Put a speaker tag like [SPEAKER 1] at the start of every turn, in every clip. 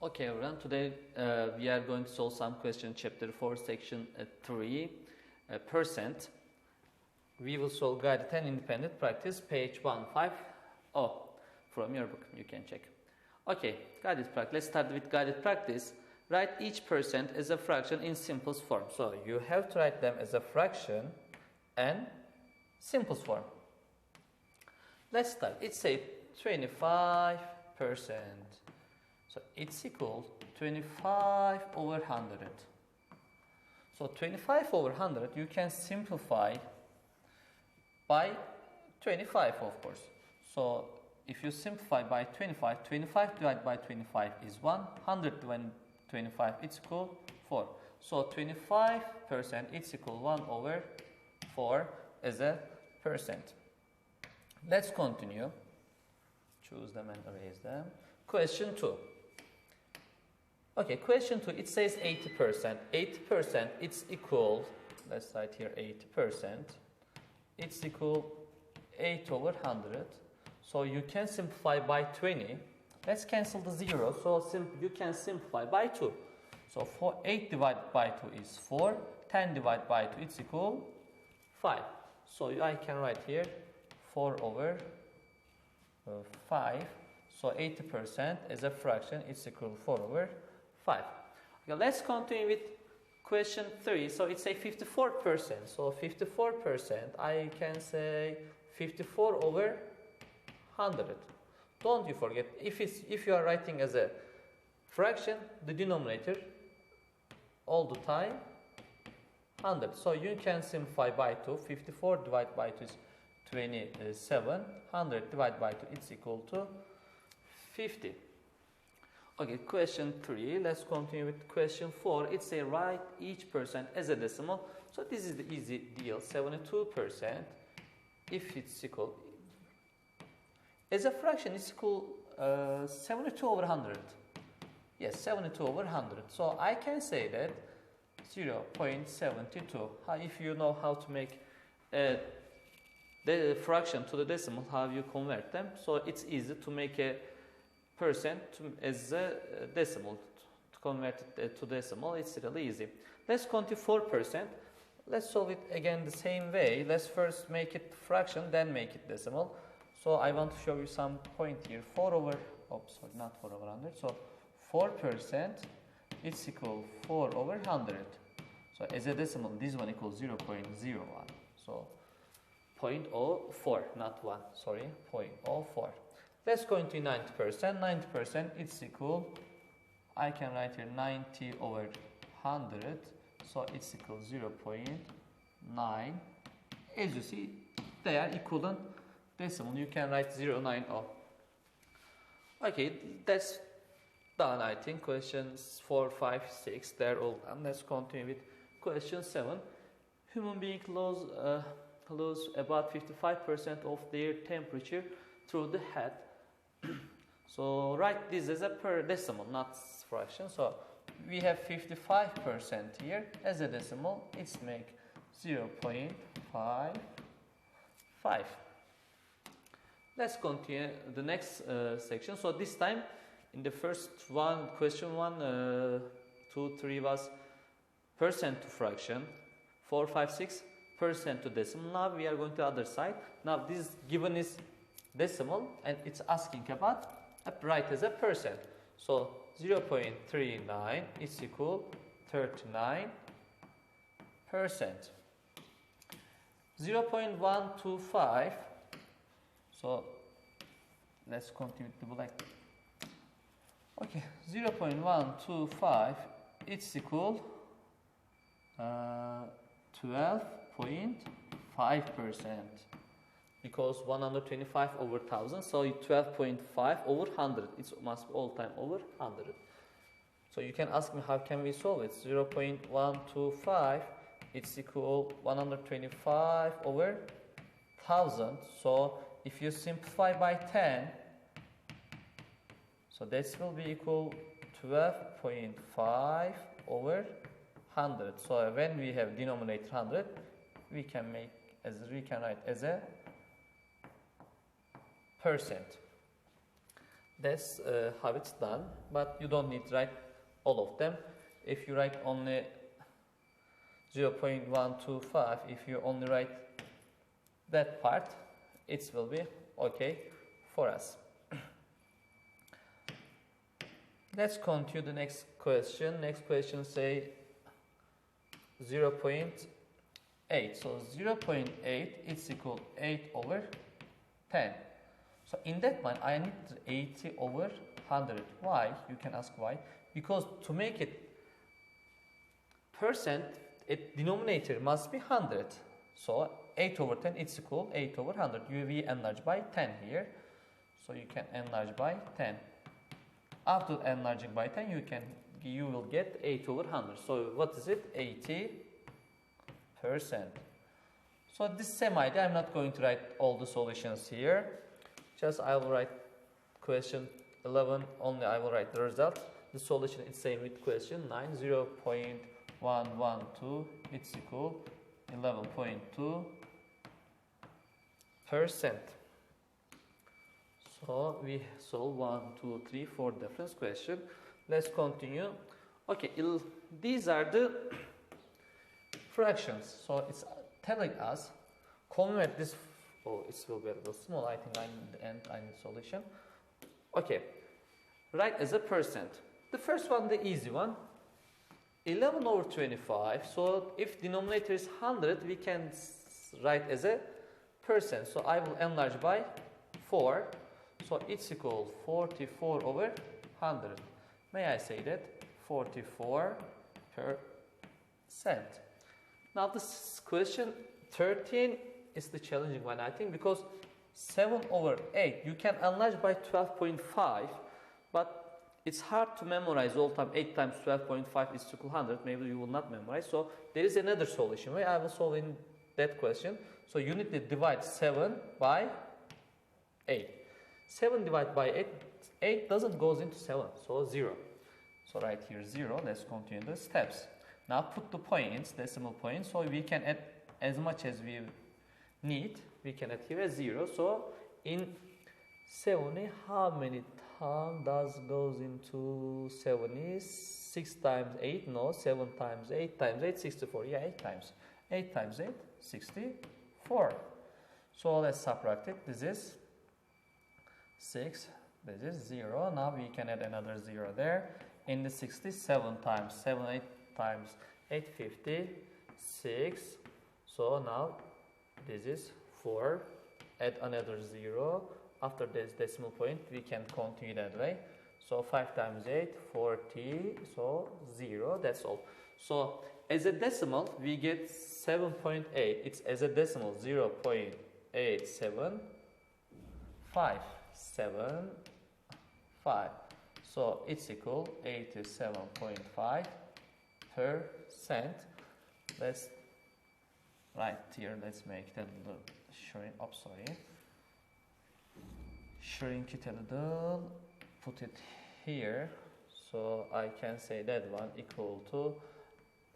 [SPEAKER 1] Okay, everyone. Today we are going to solve some question chapter 4 section 3 percent. We will solve guided and independent practice page 150 from your book. You can check. Okay, guided practice. Let's start with guided practice. Write each percent as a fraction in simplest form. So you have to write them as a fraction and simplest form. Let's start. It says 25%. So it's equal 25 over 100. So 25 over 100 you can simplify by 25, of course. So if you simplify by 25, 25 divided by 25 is 1, 100 divided by 25 it's equal 4. So 25% it's equal 1 over 4 as a percent. Let's continue. Choose them and erase them. Question 2. Okay, question 2, it says 80%. 80% it's equal, let's write here 80%. It's equal 8 over 100. So you can simplify by 20. Let's cancel the 0. So you can simplify by 2. So 8 divided by 2 is 4. 10 divided by 2 it's equal 5. So I can write here 4 over 5. So 80% as a fraction it's equal 4 over 5. Okay, let's continue with question 3. So it's a 54%. So 54%, I can say 54 over 100. Don't you forget, if you are writing as a fraction, the denominator all the time 100. So you can simplify by 2. 54 divided by 2 is 27. 100 divided by 2 it's equal to 50. Okay, question 3. Let's continue with question 4. It's a write each percent as a decimal. So this is the easy deal. 72%. If it's equal, as a fraction, it's equal 72 over 100. Yes, 72 over 100. So I can say that 0.72. If you know how to make the fraction to the decimal, how you convert them. So it's easy to make a percent as a decimal. To convert it to decimal, it's really easy. Let's continue 4%. Let's solve it again the same way. Let's first make it fraction, then make it decimal. So I want to show you some point here. 4 over, not 4 over 100. So 4% is equal 4 over 100. So as a decimal, this one equals 0.01. So 0.04, not 1, sorry, 0.04. Let's go into 90%. 90% it's equal, I can write here 90 over 100. So it's equal 0.9. As you see, they are equivalent decimal. You can write 0.90. Okay, that's done, I think. Questions 4, 5, 6, they're all done. Let's continue with question 7. Human beings lose about 55% of their temperature through the head. So write this as a per decimal, not fraction. So we have 55% here as a decimal. It's make 0.55. Let's continue the next section. So this time in the first one, question 1, 2, 3 was percent to fraction. 4, 5, 6 percent to decimal. Now we are going to the other side. Now this given is decimal and it's asking about write as a percent. So 0.39 is equal 39%. 0.125. So let's continue with the black. Okay, 0.125 it's equal 12.5%. Because 125 over 1000, so 12.5 over 100. It must be all time over 100. So you can ask me how can we solve it? 0.125 it's equal 125 over 1000. So if you simplify by 10, so this will be equal 12.5 over 100. So when we have denominator 100, we can write as a percent. That's how it's done, but you don't need to write all of them. If you write only 0.125, if you only write that part, it will be okay for us. Let's continue the next question. Next question say 0.8. So 0.8 is equal 8 over 10. So in that one, I need 80 over 100. Why? You can ask why. Because to make it percent, its denominator must be 100. So 8 over 10 is equal 8 over 100. We enlarge by 10 here. So you can enlarge by 10. After enlarging by 10, you will get 8 over 100. So what is it? 80%. So this same idea, I'm not going to write all the solutions here. Just I will write question 11, only I will write the result. The solution is same with question 9, 0.112, it's equal 11.2%. So we solve 1, 2, 3, 4 different questions. Let's continue. Okay, these are the fractions. So it's telling us convert this. Oh, it will be a little small. I think I need solution. Okay, write as a percent. The first one, the easy one. 11 over 25. So if denominator is 100, we can write as a percent. So I will enlarge by 4. So it's equal 44 over 100. May I say that? 44%. Now this question 13 is the challenging one, I think, because 7 over 8, you can enlarge by 12.5, but it's hard to memorize all time. 8 times 12.5 is equal 100. Maybe you will not memorize. So there is another solution where I will solve in that question. So you need to divide 7 by 8. 7 divided by 8, 8 doesn't goes into 7, so 0. So right here 0, let's continue the steps. Now put the points, decimal points, so we can add as much as we need. We can add here a 0. So in 70, how many times does goes into 70? 6 times 8, no, 7 times 8 times 8, 64, yeah, 8 times. 8 times 8, 64. So let's subtract it. This is 6, this is 0. Now we can add another 0 there. In the 67 times 7, 8 times 8, 56. So now this is 4. Add another 0. After this decimal point, we can continue that way. So 5 times 8, 40. So 0. That's all. So as a decimal, we get 7.8. It's as a decimal 0.875. 7.5. So it's equal 87.5%. Let's write here. Let's make it a little shrink. Oh, sorry. Shrink it a little. Put it here. So I can say that one equal to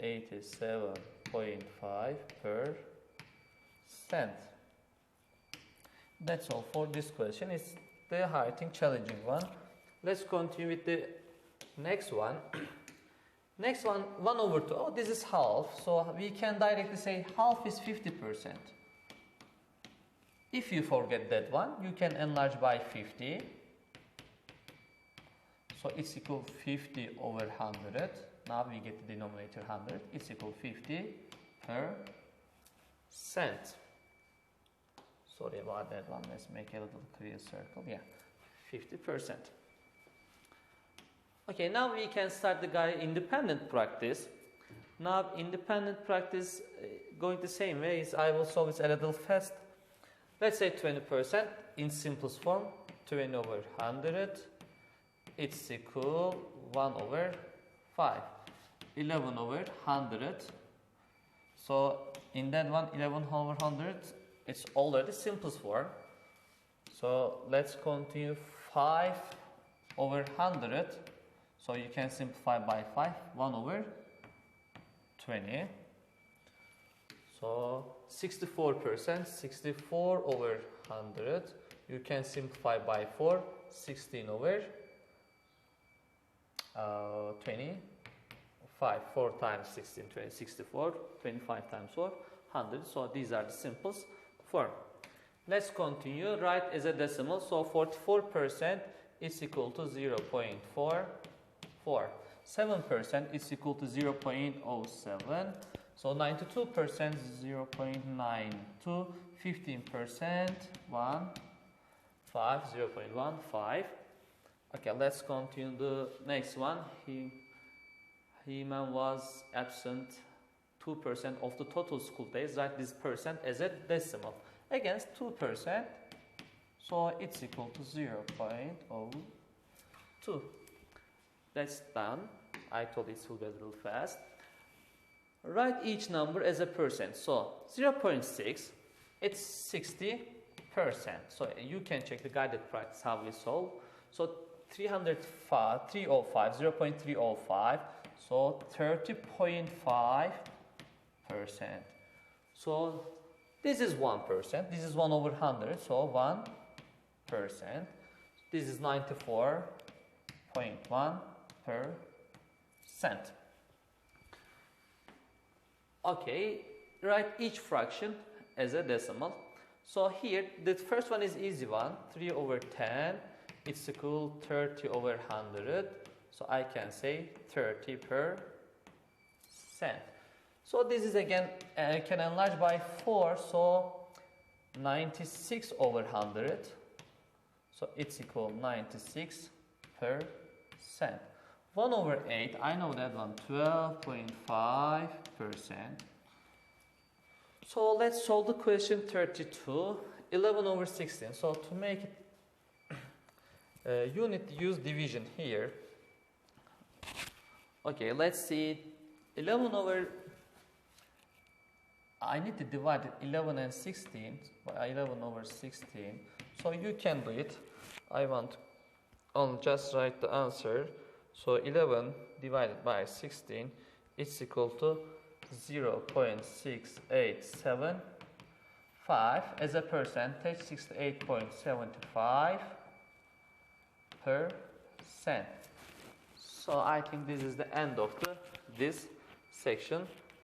[SPEAKER 1] 87.5%. That's all for this question. It's the I think challenging one. Let's continue with the next one. Next one, 1 over 2. Oh, this is half. So we can directly say half is 50%. If you forget that one, you can enlarge by 50. So it's equal 50 over 100. Now we get the denominator 100. It's equal 50%. Sorry about that one. Let's make a little clear circle. Yeah, 50%. Okay, now we can start the guy independent practice. Now independent practice going the same way is I will solve it a little fast. Let's say 20% in simplest form. 20 over 100. It's equal 1 over 5. 11 over 100. So in that one, 11 over 100, it's already simplest form. So let's continue 5 over 100. So you can simplify by 5, 1 over 20. So 64%, 64 over 100. You can simplify by 4, 16 over 25. 4 times 16, 20, 64. 25 times 4, 100. So these are the simplest form. Let's continue. Write as a decimal. So 44% is equal to 0.44. 7% is equal to 0.07. So 92% is 0.92. 15% 0.15. Okay, let's continue the next one. He-man was absent 2% of the total school days. Write this percent as a decimal. Against 2%, so it's equal to 0.02. That's done. I thought it will be a little fast. Write each number as a percent. So 0.6, it's 60%. So you can check the guided practice how we solve. So 305, 0.305. So 30.5%. So this is 1%. This is 1 over 100. So 1%. This is 94.1%. Okay, write each fraction as a decimal. So here, the first one is easy one. 3 over 10, it's equal 30 over 100. So I can say 30%. So this is again, can enlarge by 4. So 96 over 100. So it's equal 96%. 1 over 8, I know that one, 12.5%. So let's solve the question 32, 11 over 16. So to make it, you need to use division here. Okay, let's see, 11 over, I need to divide it 11 and 16 by 11 over 16. So you can do it. I want to just write the answer. So 11 divided by 16 is equal to 0.6875. As a percentage, 68.75%. So I think this is the end of this section.